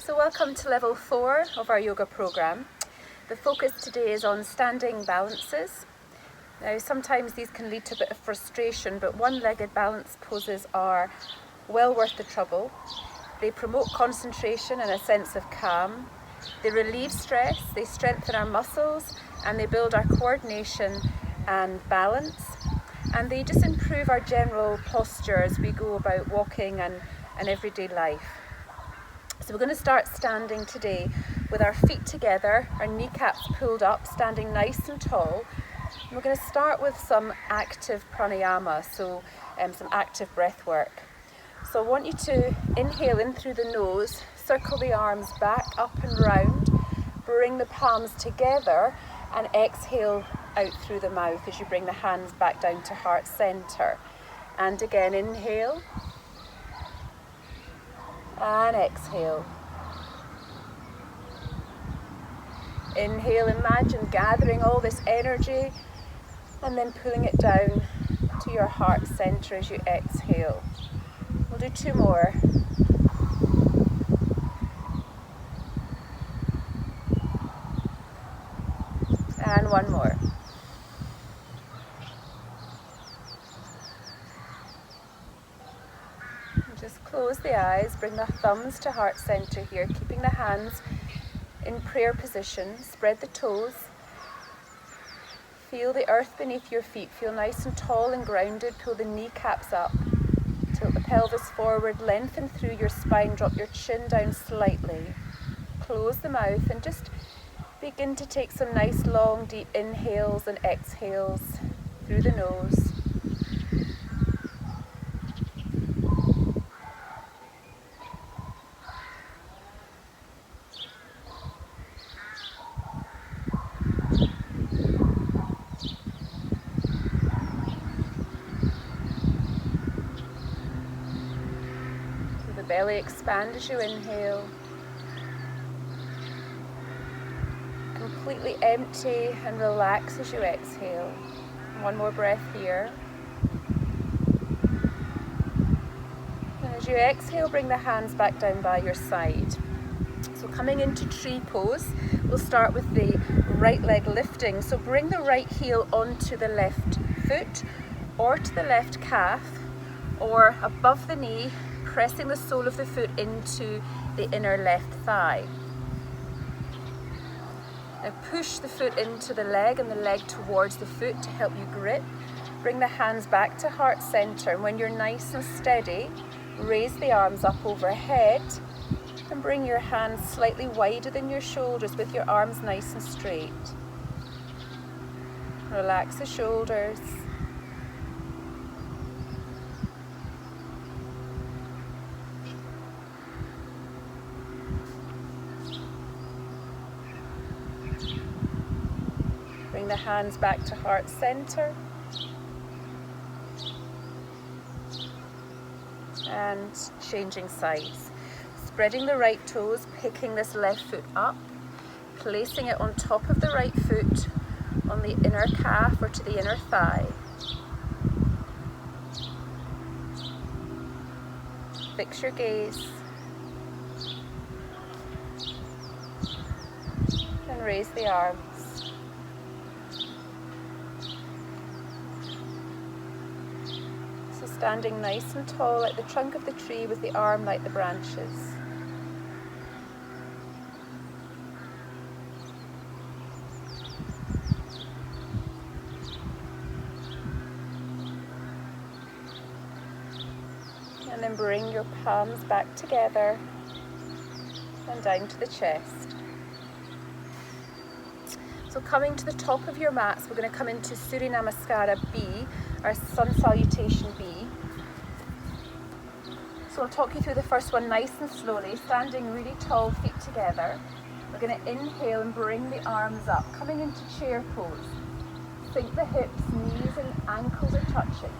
So welcome to level 4 of our yoga program. The focus today is on standing balances. Now sometimes these can lead to a bit of frustration, but one-legged balance poses are well worth the trouble. They promote concentration and a sense of calm. They relieve stress, they strengthen our muscles, and they build our coordination and balance. And they just improve our general posture as we go about walking and everyday life. So we're going to start standing today with our feet together, our kneecaps pulled up, standing nice and tall. And we're going to start with some active pranayama, so some active breath work. So I want you to inhale in through the nose, circle the arms back, up and round, bring the palms together and exhale out through the mouth as you bring the hands back down to heart center. And again, inhale. And exhale. Inhale, imagine gathering all this energy and then pulling it down to your heart center as you exhale. We'll do 2 more. And 1 more. Just close the eyes, bring the thumbs to heart center here, keeping the hands in prayer position. Spread the toes. Feel the earth beneath your feet. Feel nice and tall and grounded. Pull the kneecaps up. Tilt the pelvis forward. Lengthen through your spine. Drop your chin down slightly. Close the mouth and just begin to take some nice long deep inhales and exhales through the nose. Belly expand as you inhale. Completely empty and relax as you exhale. 1 more breath here. And as you exhale, bring the hands back down by your side. So coming into tree pose, we'll start with the right leg lifting. So bring the right heel onto the left foot or to the left calf or above the knee, pressing the sole of the foot into the inner left thigh. Now push the foot into the leg and the leg towards the foot to help you grip. Bring the hands back to heart center, and when you're nice and steady, raise the arms up overhead and bring your hands slightly wider than your shoulders with your arms nice and straight. Relax the shoulders. Bring the hands back to heart center. And changing sides. Spreading the right toes, picking this left foot up, placing it on top of the right foot, on the inner calf or to the inner thigh. Fix your gaze. And raise the arms. Standing nice and tall like the trunk of the tree with the arm like the branches. And then bring your palms back together and down to the chest. So coming to the top of your mats, we're going to come into Surya Namaskara B, our sun salutation B. So I'll talk you through the first one nice and slowly, standing really tall, feet together. We're going to inhale and bring the arms up, coming into chair pose. Sink the hips, knees and ankles are touching.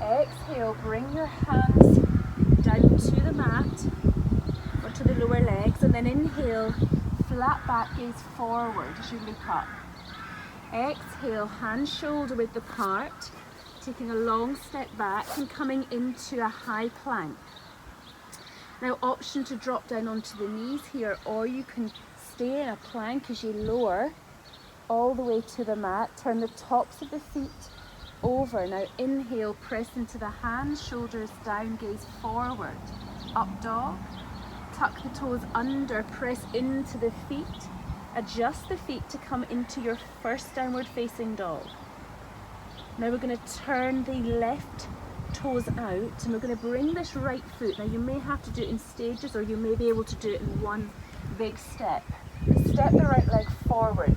Exhale, bring your hands down to the mat or to the lower legs, and then inhale, flat back gaze forward as you look up. Exhale, hands shoulder width apart, taking a long step back and coming into a high plank. Now, option to drop down onto the knees here, or you can stay in a plank as you lower all the way to the mat. Turn the tops of the feet over. Now inhale, press into the hands, shoulders down, gaze forward. Up dog. Tuck the toes under, press into the feet. Adjust the feet to come into your first downward facing dog. Now we're going to turn the left toes out and we're going to bring this right foot. Now you may have to do it in stages, or you may be able to do it in one big step. Step the right leg forward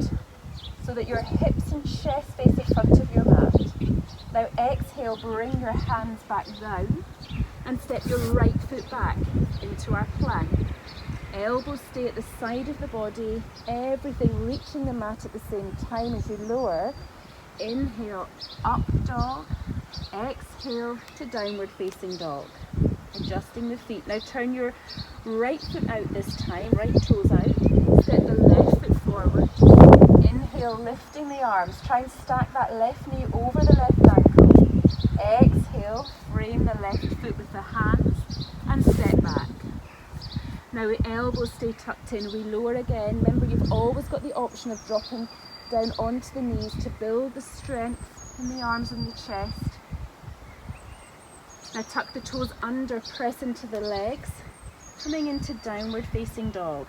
so that your hips and chest face the front of your mat. Now exhale, bring your hands back down and step your right foot back into our plank. Elbows stay at the side of the body, everything reaching the mat at the same time as you lower. Inhale, up dog. Exhale to downward facing dog. Adjusting the feet. Now turn your right foot out this time, right toes out. Step the left foot forward. Inhale, lifting the arms. Try and stack that left knee over the left ankle. Exhale, frame the left foot with the hands and step back. Now the elbows stay tucked in. We lower again. Remember, you've always got the option of dropping down onto the knees to build the strength in the arms and the chest. Now tuck the toes under, press into the legs, coming into downward facing dog.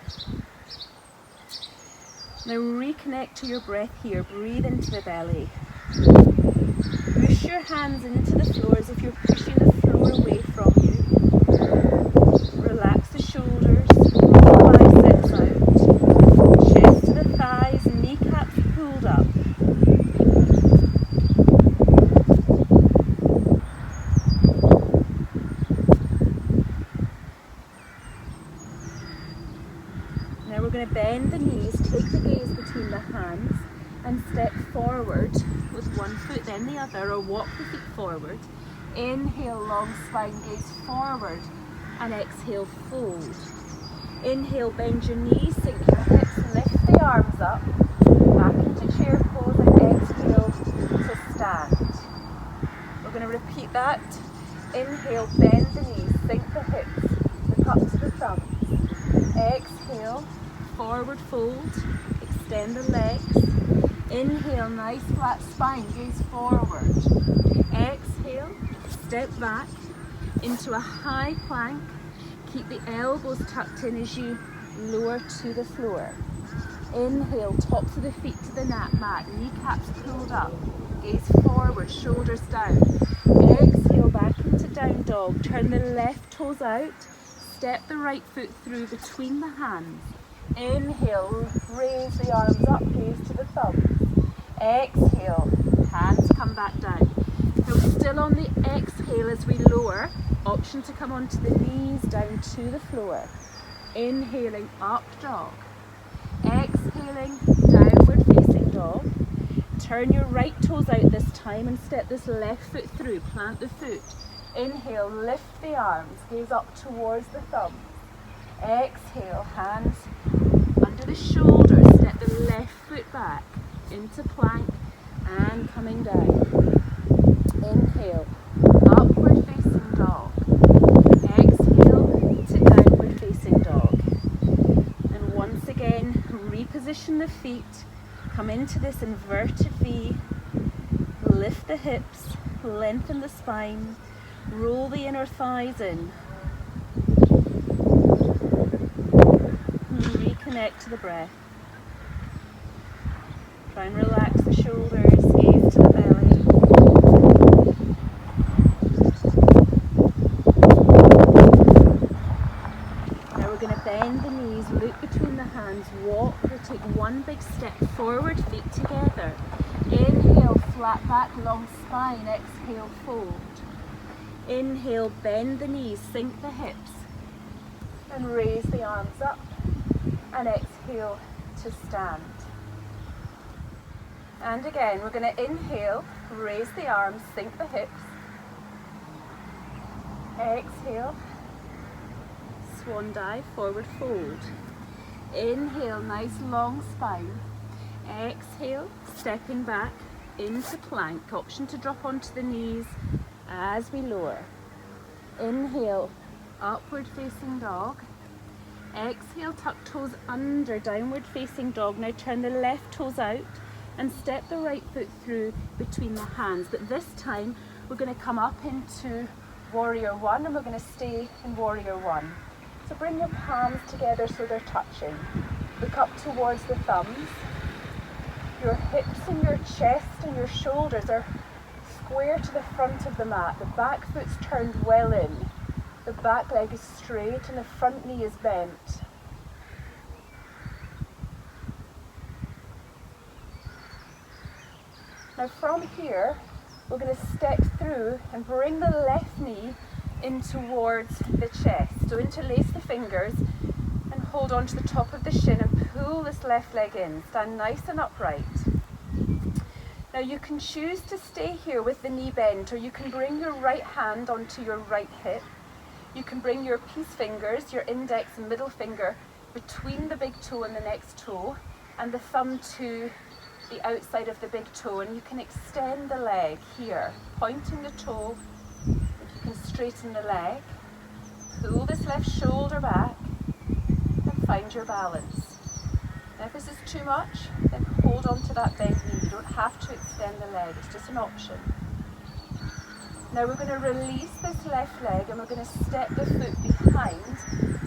Now reconnect to your breath here, breathe into the belly. Push your hands into the floor as if you're pushing the floor away from you. Relax the shoulders, biceps out, chest to the thighs, kneecaps pulled up. Now we're going to bend the knees, take the gaze between the hands and step forward with one foot then the other, or walk the feet forward. Inhale, long spine, gaze forward and exhale, fold. Inhale, bend your knees, sink your hips, lift the arms up, back into chair pose and exhale to stand. We're going to repeat that. Inhale, bend the knees, sink the hips, look up to the thumbs. Exhale, forward fold, extend the legs. Inhale, nice flat spine, gaze forward. Exhale, step back into a high plank. Keep the elbows tucked in as you lower to the floor. Inhale, tops of the feet to the mat, kneecaps pulled up. Gaze forward, shoulders down. Exhale, back into down dog. Turn the left toes out. Step the right foot through between the hands. Inhale, raise the arms up, gaze to the thumbs. Exhale, hands come back down. Now still on the exhale as we lower, option to come onto the knees down to the floor. Inhaling, up dog. Exhaling, downward facing dog. Turn your right toes out this time and step this left foot through, plant the foot. Inhale, lift the arms, gaze up towards the thumbs. Exhale, hands under the shoulders, step the left foot back into plank and coming down. Inhale, upward facing dog. Exhale to downward facing dog. And once again, reposition the feet, come into this inverted V, lift the hips, lengthen the spine, roll the inner thighs in. Reconnect to the breath. Try and relax the shoulders, gaze to the belly. Now we're going to bend the knees, look between the hands, walk or take one big step forward, feet together. Inhale, flat back, long spine. Exhale, fold. Inhale, bend the knees, sink the hips and raise the arms up. And exhale to stand. And again, we're going to inhale, raise the arms, sink the hips. Exhale, swan dive, forward fold. Inhale, nice long spine. Exhale, stepping back into plank. Option to drop onto the knees as we lower. Inhale, upward facing dog. Exhale, tuck toes under, downward facing dog. Now turn the left toes out and step the right foot through between the hands. But this time we're going to come up into warrior one, and we're going to stay in warrior one. So bring your palms together so they're touching. Look up towards the thumbs. Your hips and your chest and your shoulders are square to the front of the mat. The back foot's turned well in. The back leg is straight and the front knee is bent. Now from here, we're going to step through and bring the left knee in towards the chest. So interlace the fingers and hold on to the top of the shin and pull this left leg in. Stand nice and upright. Now you can choose to stay here with the knee bent, or you can bring your right hand onto your right hip. You can bring your peace fingers, your index and middle finger, between the big toe and the next toe, and the thumb to the outside of the big toe, and you can extend the leg here, pointing the toe. If you can straighten the leg, pull this left shoulder back and find your balance. Now if this is too much, then hold on to that bent knee. You don't have to extend the leg, it's just an option. Now we're going to release this left leg and we're going to step the foot behind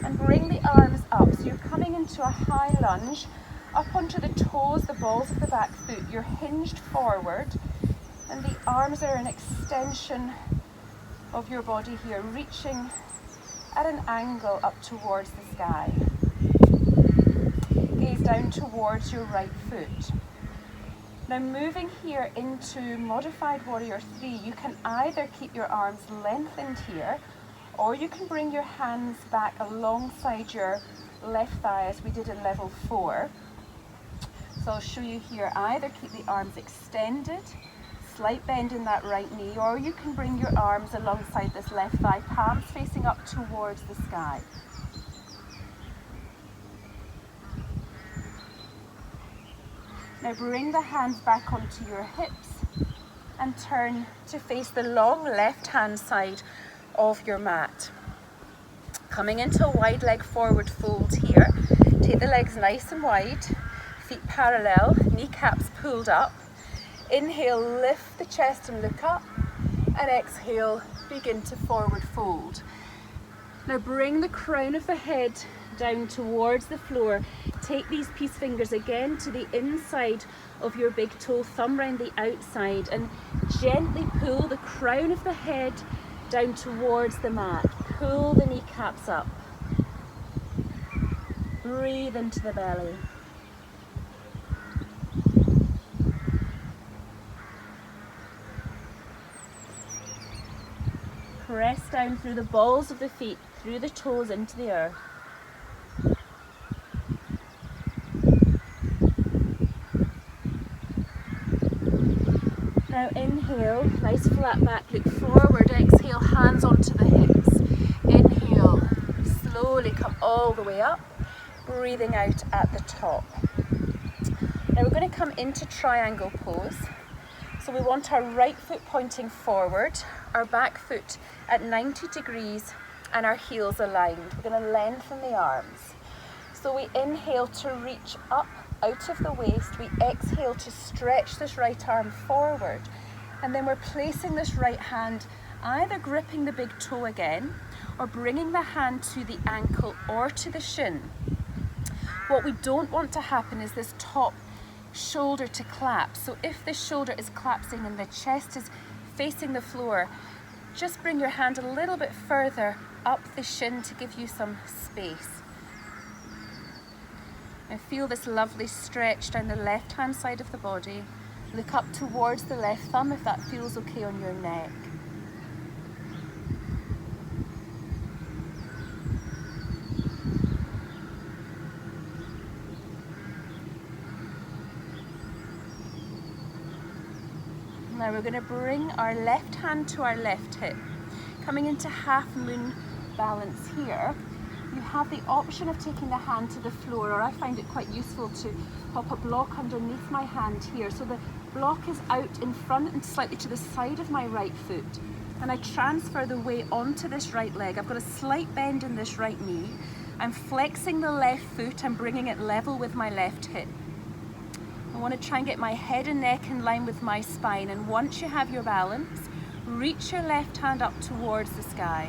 and bring the arms up. So you're coming into a high lunge, up onto the toes, the balls of the back foot. You're hinged forward and the arms are an extension of your body here, reaching at an angle up towards the sky. Gaze down towards your right foot. Now moving here into modified warrior 3, you can either keep your arms lengthened here, or you can bring your hands back alongside your left thigh as we did in level 4. So I'll show you here, either keep the arms extended, slight bend in that right knee, or you can bring your arms alongside this left thigh, palms facing up towards the sky. Now bring the hands back onto your hips and turn to face the long left hand side of your mat. Coming into a wide leg forward fold here. Take the legs nice and wide, feet parallel, kneecaps pulled up. Inhale, lift the chest and look up, and exhale, begin to forward fold. Now bring the crown of the head down towards the floor. Take these peace fingers again to the inside of your big toe, thumb round the outside, and gently pull the crown of the head down towards the mat. Pull the kneecaps up. Breathe into the belly. Press down through the balls of the feet, through the toes into the earth. Now inhale, nice flat back, look forward. Exhale, hands onto the hips. Inhale, slowly come all the way up, breathing out at the top. Now we're going to come into triangle pose. So we want our right foot pointing forward, our back foot at 90 degrees and our heels aligned. We're going to lengthen the arms. So we inhale to reach up out of the waist. We exhale to stretch this right arm forward. And then we're placing this right hand either gripping the big toe again or bringing the hand to the ankle or to the shin. What we don't want to happen is this top shoulder to collapse. So if the shoulder is collapsing and the chest is facing the floor, just bring your hand a little bit further up the shin to give you some space. Now feel this lovely stretch down the left hand side of the body. Look up towards the left thumb if that feels okay on your neck. Now we're going to bring our left hand to our left hip. Coming into half moon balance here, you have the option of taking the hand to the floor, or I find it quite useful to pop a block underneath my hand here. So the block is out in front and slightly to the side of my right foot. and I transfer the weight onto this right leg. I've got a slight bend in this right knee. I'm flexing the left foot and bringing it level with my left hip. I want to try and get my head and neck in line with my spine, and once you have your balance, reach your left hand up towards the sky.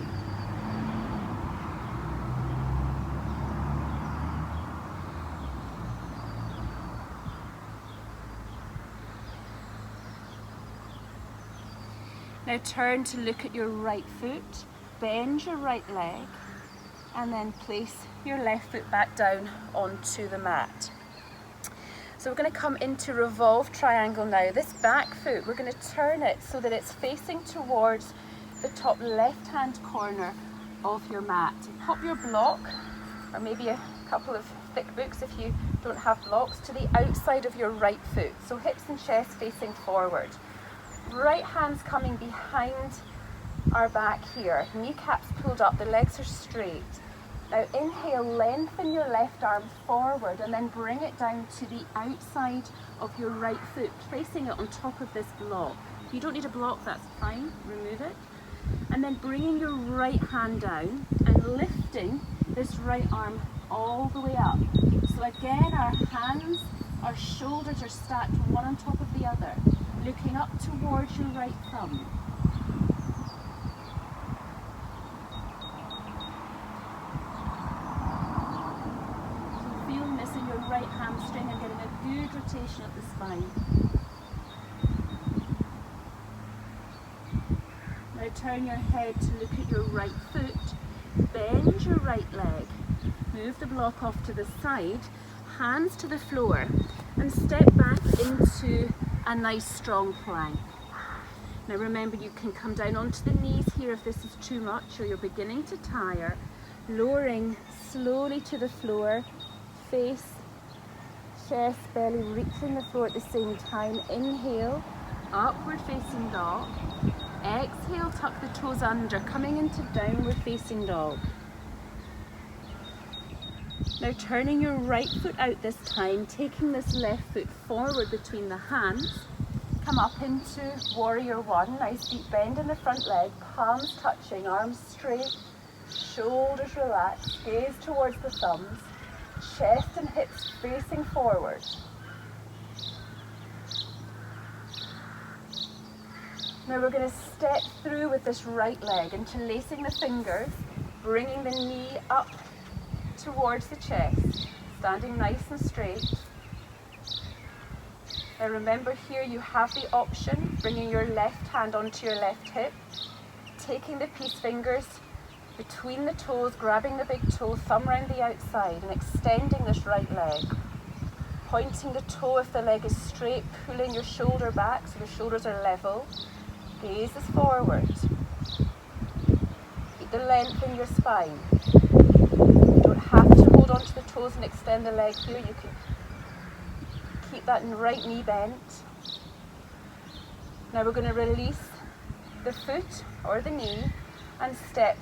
Now turn to look at your right foot, bend your right leg, and then place your left foot back down onto the mat. So we're going to come into revolve triangle now. This back foot, we're going to turn it so that it's facing towards the top left hand corner of your mat. Pop your block, or maybe a couple of thick books if you don't have blocks, to the outside of your right foot. So hips and chest facing forward. Right hand's coming behind our back here. Kneecaps pulled up, the legs are straight. Now inhale, lengthen your left arm forward and then bring it down to the outside of your right foot, placing it on top of this block. If you don't need a block, that's fine, remove it. And then bringing your right hand down and lifting this right arm all the way up. So again, our hands, our shoulders are stacked one on top of the other, looking up towards your right thumb. So feel missing your right hamstring and getting a good rotation of the spine. Now turn your head to look at your right foot, bend your right leg, move the block off to the side, hands to the floor, and step back into a nice strong plank. Now remember, you can come down onto the knees here if this is too much or you're beginning to tire. Lowering slowly to the floor, face, chest, belly reaching the floor at the same time. Inhale, upward facing dog. Exhale, tuck the toes under, coming into downward facing dog. Now turning your right foot out this time, taking this left foot forward between the hands. Come up into warrior one, nice deep bend in the front leg, palms touching, arms straight, shoulders relaxed, gaze towards the thumbs, chest and hips facing forward. Now we're going to step through with this right leg, interlacing the fingers, bringing the knee up towards the chest, standing nice and straight. Now remember, here you have the option, bringing your left hand onto your left hip, taking the peace fingers between the toes, grabbing the big toe, thumb round the outside and extending this right leg. Pointing the toe if the leg is straight, pulling your shoulder back so the shoulders are level. Gaze is forward. Keep the length in your spine. You don't have to hold onto the toes and extend the leg here. You can keep that right knee bent. Now we're going to release the foot or the knee and step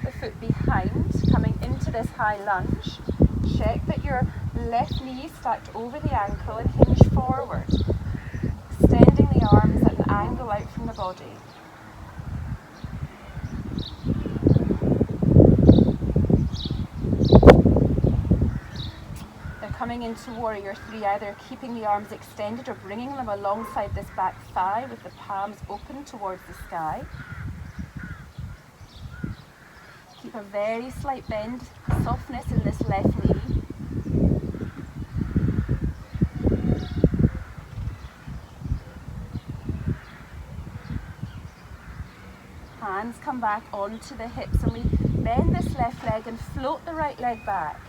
the foot behind, coming into this high lunge. Check that your left knee is stacked over the ankle and hinge forward, extending the arms at an angle out from the body. Now coming into warrior three, either keeping the arms extended or bringing them alongside this back thigh with the palms open towards the sky. Keep a very slight bend, softness in this left knee. Hands come back onto the hips and we bend this left leg and float the right leg back.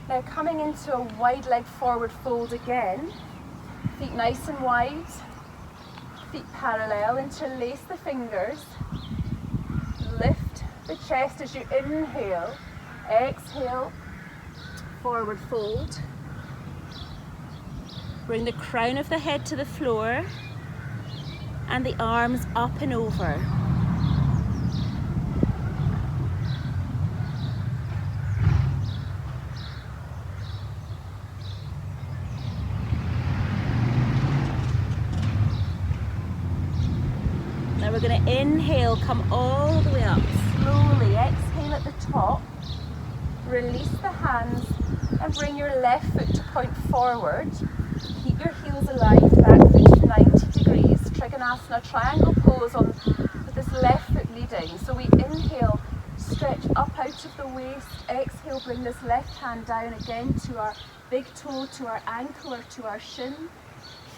Now coming into a wide leg forward fold again. Feet nice and wide, feet parallel, interlace the fingers. Lift the chest as you inhale, exhale, forward fold. Bring the crown of the head to the floor and the arms up and over. Now Now we're going to inhale, come all the way up. Slowly exhale at the top. Release the hands and bring your left foot to point forward. Keep your heels aligned, back foot to 90 degrees. Trikonasana, triangle pose on with this left foot leading. So we inhale, stretch up out of the waist. Exhale, bring this left hand down again to our big toe, to our ankle or to our shin.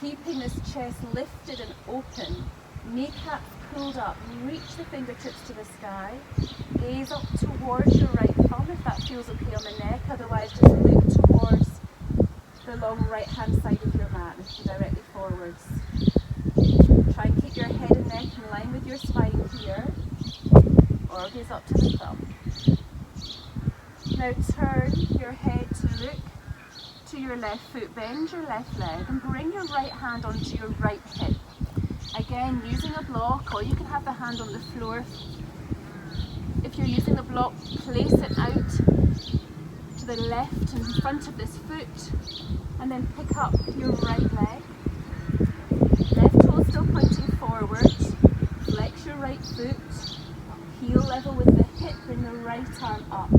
Keeping this chest lifted and open. Kneecaps pulled up. Reach the fingertips to the sky. Gaze up towards your right thumb if that feels okay on the neck. Otherwise, just look towards the long right hand side of your mat, lifting directly forwards. Try and keep your head and neck in line with your spine here, or gaze up to the thumb. Now turn your head to look to your left foot, bend your left leg and bring your right hand onto your right hip. Again, using a block, or you can have the hand on the floor. If you're using the block, place it out to the left and in front of this foot, and then pick up your right leg. Left toe still pointing forward. Flex your right foot. Heel level with the hip, bring the right arm up.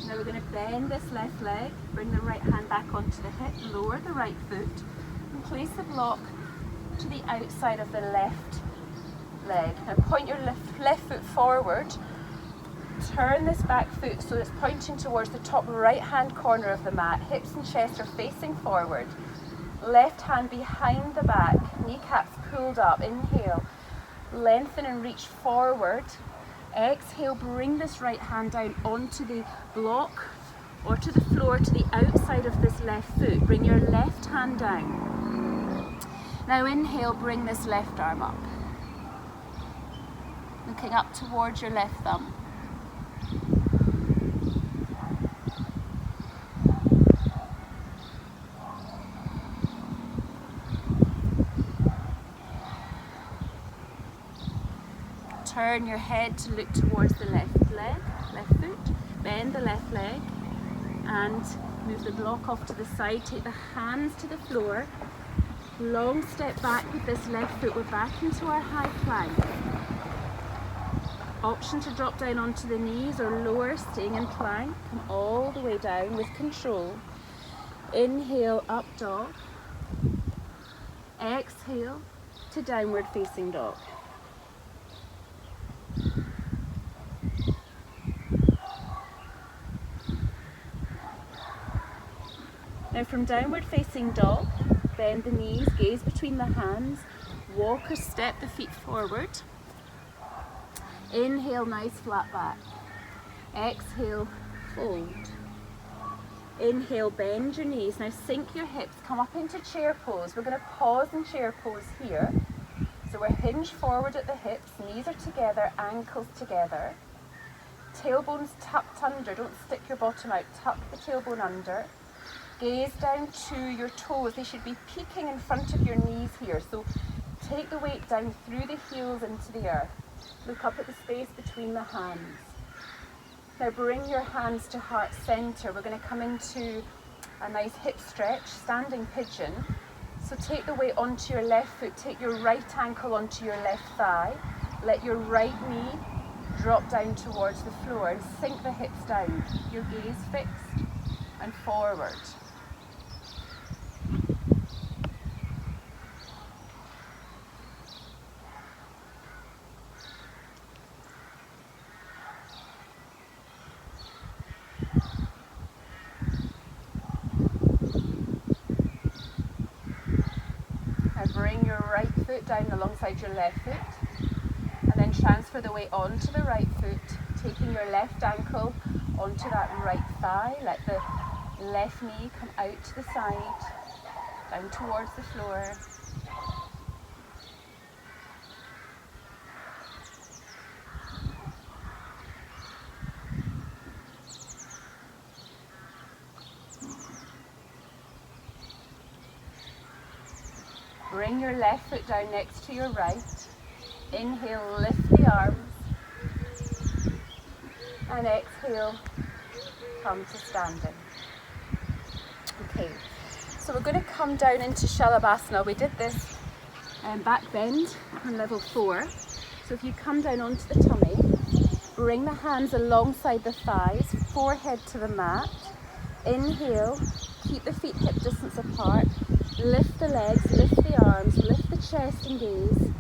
Now we're going to bend this left leg, bring the right hand back onto the hip, lower the right foot, and place the block to the outside of the left leg. Now point your left foot forward, turn this back foot so it's pointing towards the top right hand corner of the mat. Hips and chest are facing forward. Left hand behind the back, kneecaps pulled up. Inhale, lengthen and reach forward. Exhale, bring this right hand down onto the block or to the floor to the outside of this left foot. Bring your left hand down. Now inhale, bring this left arm up. Looking up towards your left thumb. Turn your head to look towards the left leg, left foot. Bend the left leg and move the block off to the side. Take the hands to the floor. Long step back with this left foot. We're back into our high plank. Option to drop down onto the knees or lower, staying in plank. Come all the way down with control. Inhale, up dog. Exhale to downward facing dog. Now from downward facing dog, bend the knees, gaze between the hands, walk or step the feet forward. Inhale, nice flat back. Exhale, fold. Inhale, bend your knees. Now sink your hips, come up into chair pose. We're going to pause in chair pose here. So we're hinged forward at the hips, knees are together, ankles together. Tailbones tucked under, don't stick your bottom out, tuck the tailbone under. Gaze down to your toes, they should be peeking in front of your knees here. So take the weight down through the heels into the earth. Look up at the space between the hands. Now bring your hands to heart center. We're going to come into a nice hip stretch, standing pigeon. So take the weight onto your left foot, take your right ankle onto your left thigh. Let your right knee drop down towards the floor and sink the hips down. Keep your gaze fixed and forward. Bring your right foot down alongside your left foot and then transfer the weight onto the right foot, taking your left ankle onto that right thigh. Let the left knee come out to the side, down towards the floor. Bring your left foot down next to your right. Inhale, lift the arms. And exhale, come to standing. Okay, so we're going to come down into Shalabhasana. We did this back bend on level 4. So if you come down onto the tummy, bring the hands alongside the thighs, forehead to the mat. Inhale, keep the feet hip distance apart. Lift the legs, lift the arms, lift the chest and gaze.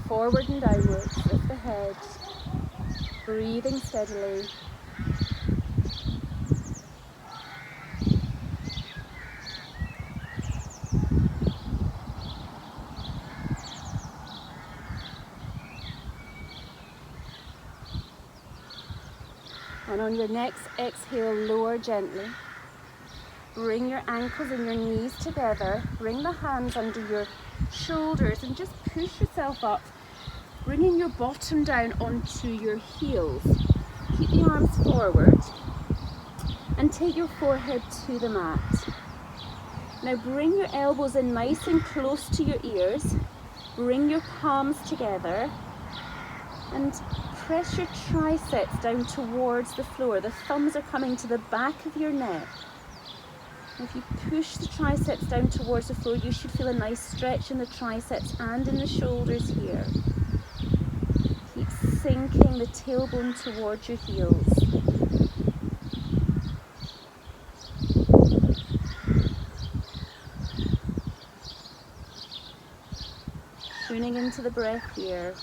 Forward and downwards, lift the head. Breathing steadily. And on your next exhale, lower gently. Bring your ankles and your knees together. Bring the hands under your shoulders and just push yourself up, bringing your bottom down onto your heels. Keep the arms forward and take your forehead to the mat. Now bring your elbows in nice and close to your ears. Bring your palms together and press your triceps down towards the floor. The thumbs are coming to the back of your neck. If you push the triceps down towards the floor, you should feel a nice stretch in the triceps and in the shoulders here. Keep sinking the tailbone towards your heels. Tuning into the breath here.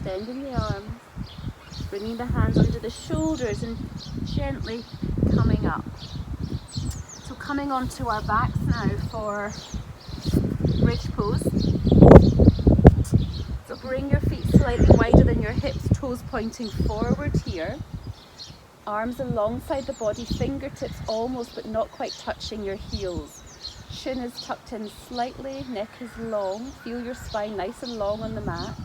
Extending the arms, bringing the hands under the shoulders and gently coming up. So coming onto our backs now for bridge pose. So bring your feet slightly wider than your hips, toes pointing forward here. Arms alongside the body, fingertips almost but not quite touching your heels. Chin is tucked in slightly, neck is long. Feel your spine nice and long on the mat.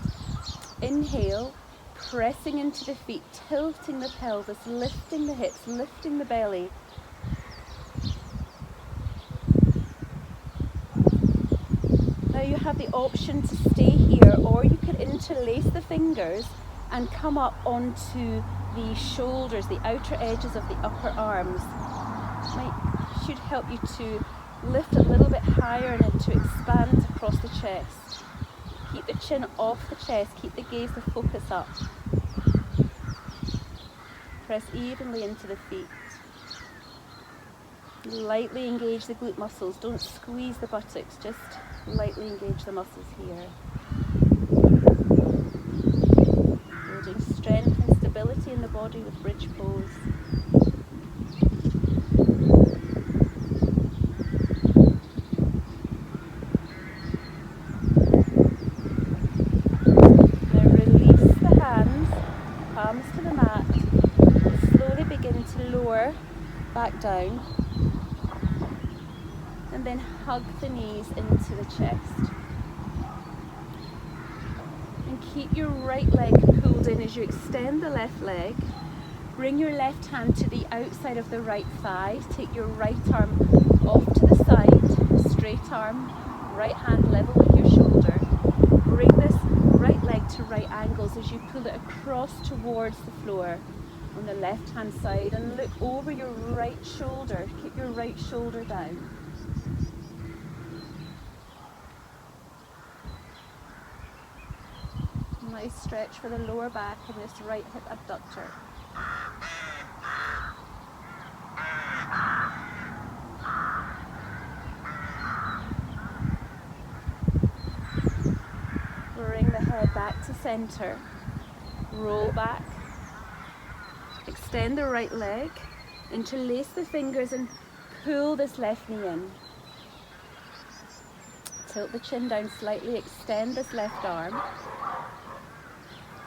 Inhale, pressing into the feet, tilting the pelvis, lifting the hips, lifting the belly. Now you have the option to stay here, or you could interlace the fingers and come up onto the shoulders, the outer edges of the upper arms. Should help you to lift a little bit higher and to expand across the chest. Keep the chin off the chest, keep the gaze, the focus up. Press evenly into the feet. Lightly engage the glute muscles, don't squeeze the buttocks, just lightly engage the muscles here. Building strength and stability in the body with bridge pose. Palms to the mat, slowly begin to lower back down and then hug the knees into the chest. And keep your right leg pulled in as you extend the left leg. Bring your left hand to the outside of the right thigh. Take your right arm off to the side, straight arm, right hand level with your shoulder. Bring this right leg to right angles as you pull it across towards the floor on the left hand side and look over your right shoulder. Keep your right shoulder down. Nice stretch for the lower back and this right hip abductor. Bring the head back to center, roll back, extend the right leg, interlace the fingers and pull this left knee in. Tilt the chin down slightly, extend this left arm.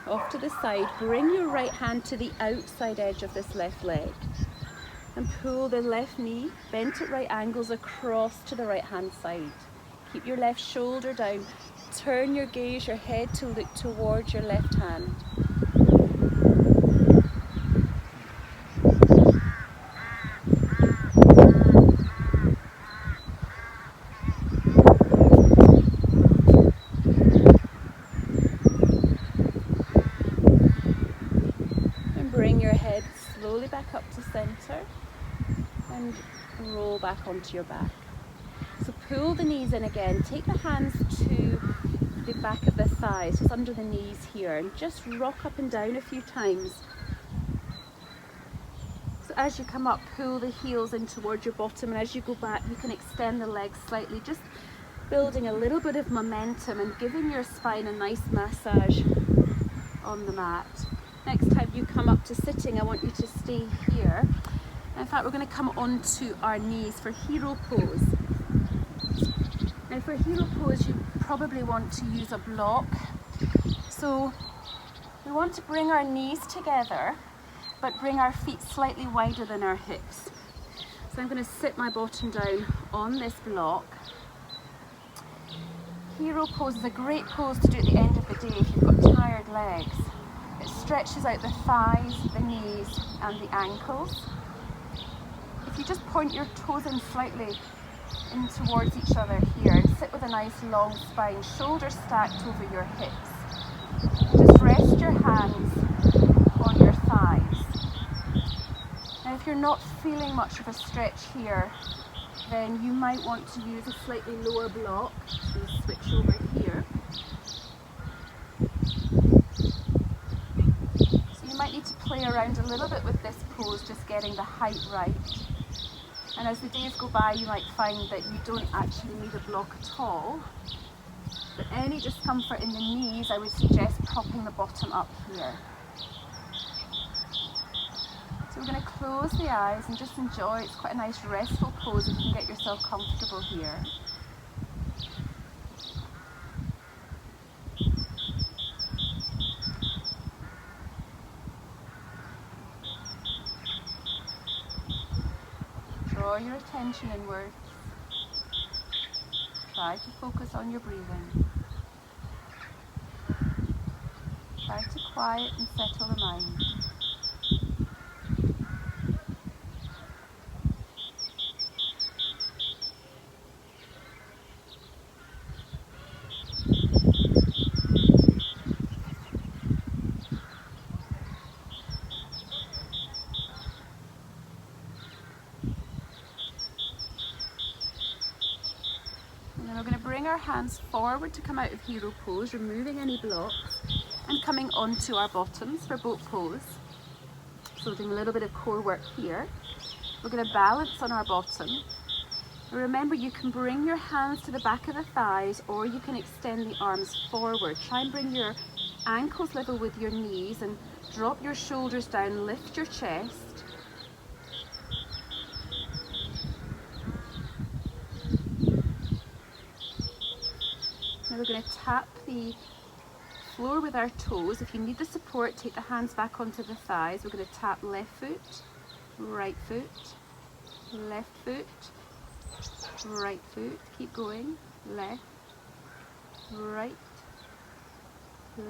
Off to the side, bring your right hand to the outside edge of this left leg and pull the left knee, bent at right angles across to the right hand side. Keep your left shoulder down. Turn your gaze, your head to look towards your left hand. bring your head slowly back up to center and roll back onto your back. So pull the knees in again. Take the hands to the back of the thighs, just under the knees here, and just rock up and down a few times. So as you come up, pull the heels in towards your bottom, and as you go back, you can extend the legs slightly, just building a little bit of momentum and giving your spine a nice massage on the mat. Next time you come up to sitting, I want you to stay here. In fact, we're going to come onto our knees for hero pose. Now for hero pose, you probably want to use a block. So we want to bring our knees together, but bring our feet slightly wider than our hips. So I'm going to sit my bottom down on this block. Hero pose is a great pose to do at the end of the day if you've got tired legs. It stretches out the thighs, the knees and the ankles. If you just point your toes in slightly in towards each other here and sit with a nice long spine, shoulders stacked over your hips. Just rest your hands on your thighs. Now if you're not feeling much of a stretch here, then you might want to use a slightly lower block. So switch over here. So you might need to play around a little bit with this pose, just getting the height right. And as the days go by, you might find that you don't actually need a block at all. But any discomfort in the knees, I would suggest propping the bottom up here. So we're going to close the eyes and just enjoy. It's quite a nice restful pose if you can get yourself comfortable here. Draw your attention inwards. Try to focus on your breathing. Try to quiet and settle the mind. We're going to bring our hands forward to come out of hero pose, removing any blocks and coming onto our bottoms for boat pose. So doing a little bit of core work here. We're going to balance on our bottom. Remember, you can bring your hands to the back of the thighs or you can extend the arms forward. Try and bring your ankles level with your knees and drop your shoulders down, lift your chest. Now we're going to tap the floor with our toes. If you need the support, take the hands back onto the thighs. We're going to tap left foot, right foot, left foot, right foot. Keep going. Left, right,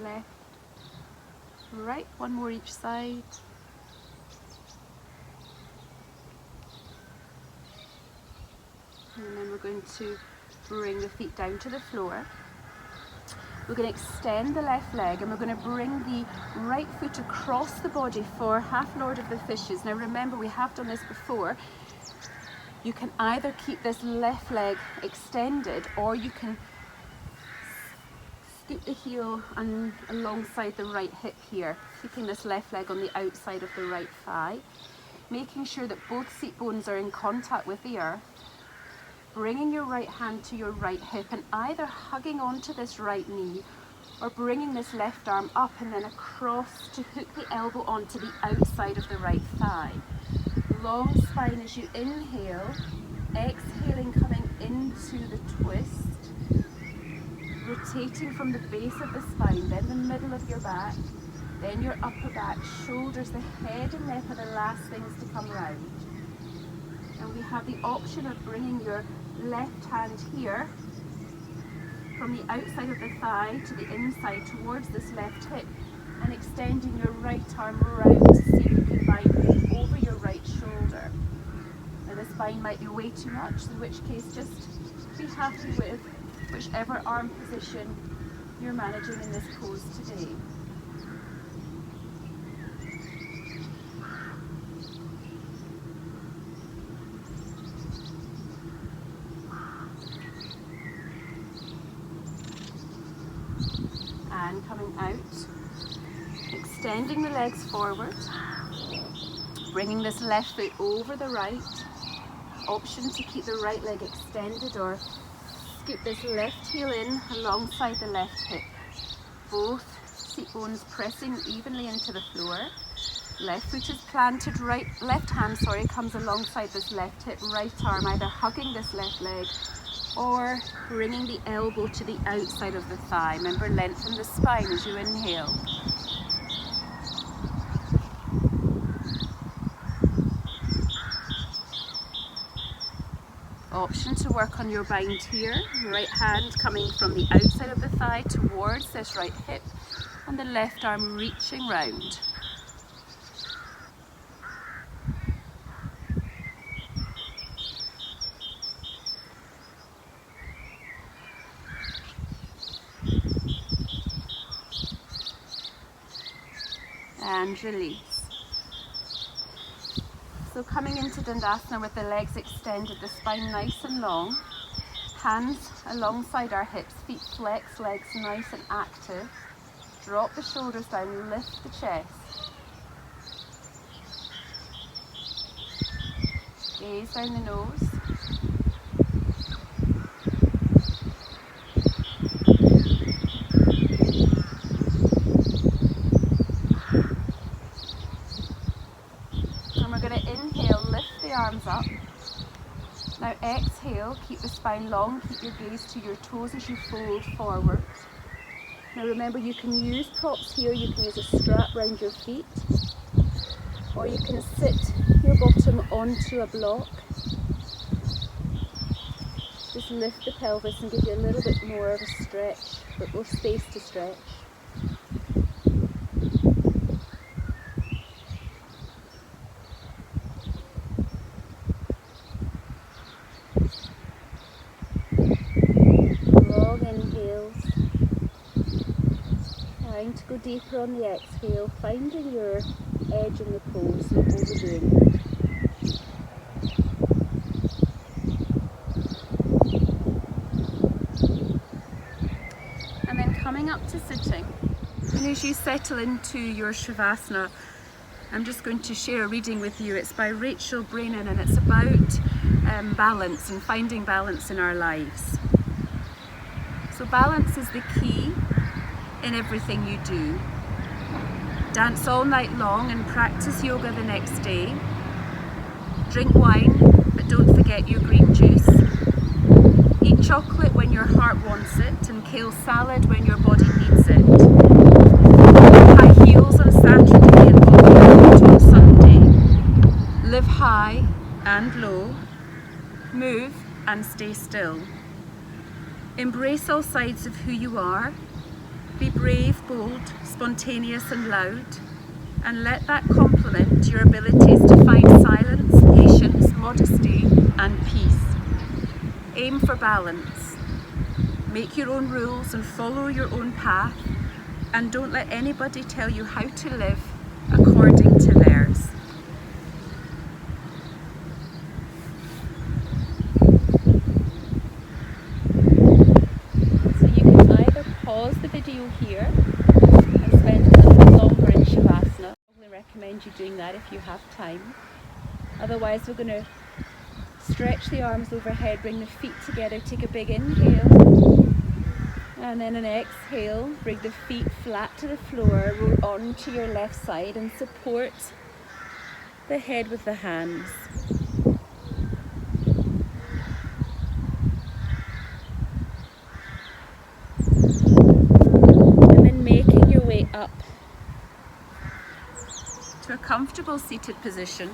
left, right. One more each side. And then we're going to bring the feet down to the floor. We're going to extend the left leg and we're going to bring the right foot across the body for half Lord of the Fishes. Now remember, we have done this before. You can either keep this left leg extended or you can scoot the heel alongside the right hip here, keeping this left leg on the outside of the right thigh, making sure that both seat bones are in contact with the earth. Bringing your right hand to your right hip and either hugging onto this right knee or bringing this left arm up and then across to hook the elbow onto the outside of the right thigh. Long spine as you inhale, exhaling, coming into the twist, rotating from the base of the spine, then the middle of your back, then your upper back, shoulders, the head and neck are the last things to come round. And we have the option of bringing your left hand here from the outside of the thigh to the inside towards this left hip and extending your right arm around to see if you can vibrate over your right shoulder. Now the spine might be way too much, in which case just be happy with whichever arm position you're managing in this pose today. can, coming out, extending the legs forward, bringing this left foot over the right. Option to keep the right leg extended or scoop this left heel in alongside the left hip. Both seat bones pressing evenly into the floor. Left foot is planted, left hand comes alongside this left hip, right arm either hugging this left leg or bringing the elbow to the outside of the thigh. Remember, lengthen the spine as you inhale. Option to work on your bind here. Right hand coming from the outside of the thigh towards this right hip and the left arm reaching round. And release. So coming into Dandasana with the legs extended, the spine nice and long, hands alongside our hips, feet flex, legs nice and active. Drop the shoulders down, lift the chest. Gaze down the nose. Arms up. Now exhale, keep the spine long, keep your gaze to your toes as you fold forward. Now remember, you can use props here, you can use a strap around your feet, or you can sit your bottom onto a block. Just lift the pelvis and give you a little bit more of a stretch, but more space to stretch. To go deeper on the exhale, finding your edge in the pose, not overdoing it. And then coming up to sitting. And as you settle into your Shavasana, I'm just going to share a reading with you. It's by Rachel Brainan and it's about balance and finding balance in our lives. So balance is the key in everything you do. Dance all night long and practice yoga the next day. Drink wine, but don't forget your green juice. Eat chocolate when your heart wants it and kale salad when your body needs it. High heels on Saturday and bobby on Sunday. Live high and low. Move and stay still. Embrace all sides of who you are. Be brave, bold, spontaneous and loud, and let that complement your abilities to find silence, patience, modesty and peace. Aim for balance. Make your own rules and follow your own path, and don't let anybody tell you how to live according to theirs. Pause the video here and spend a little bit longer in Shavasana. I would recommend you doing that if you have time. Otherwise, we're going to stretch the arms overhead, bring the feet together, take a big inhale, and then an exhale, bring the feet flat to the floor, roll on to your left side and support the head with the hands. Up to a comfortable seated position.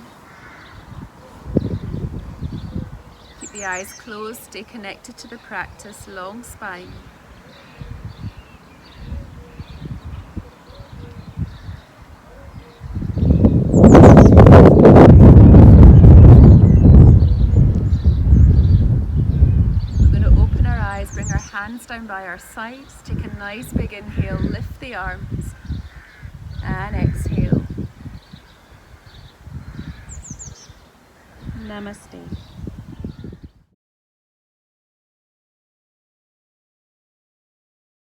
Keep the eyes closed, stay connected to the practice, long spine. We're going to open our eyes, bring our hands down by our sides, take a nice big inhale, lift the arms and exhale. Namaste.